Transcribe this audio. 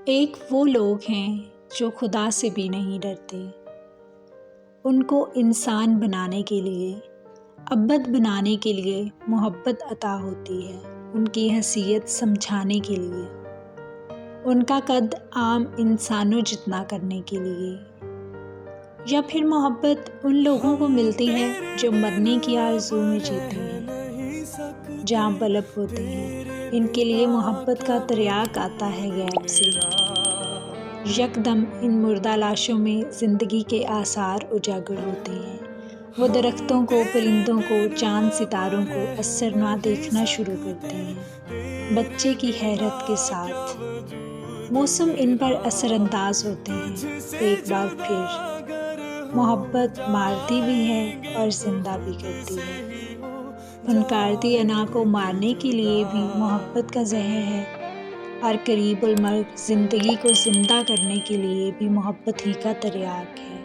ایک وہ لوگ ہیں جو خدا سے بھی نہیں ڈرتے۔ ان کو انسان بنانے کے لیے، ابد بنانے کے لیے محبت عطا ہوتی ہے، ان کی حیثیت سمجھانے کے لیے، ان کا قد عام انسانوں جتنا کرنے کے لیے۔ یا پھر محبت ان لوگوں کو ملتی ہے جو مرنے کی آرزو میں جیتے ہیں، جہاں بلب ہوتے ہیں، ان کے لیے محبت کا تریاق آتا ہے غیب سے۔ یکدم ان مردہ لاشوں میں زندگی کے آثار اجاگر ہوتے ہیں۔ وہ درختوں کو، پرندوں کو، چاند ستاروں کو اثرنما دیکھنا شروع کرتے ہیں، بچے کی حیرت کے ساتھ۔ موسم ان پر اثر انداز ہوتے ہیں۔ ایک بار پھر محبت مارتی بھی ہے اور زندہ بھی کرتی ہے۔ پھنکارتی انا کو مارنے کے لیے بھی محبت کا زہر ہے، اور قریب المرگ زندگی کو زندہ کرنے کے لیے بھی محبت ہی کا تریاق ہے۔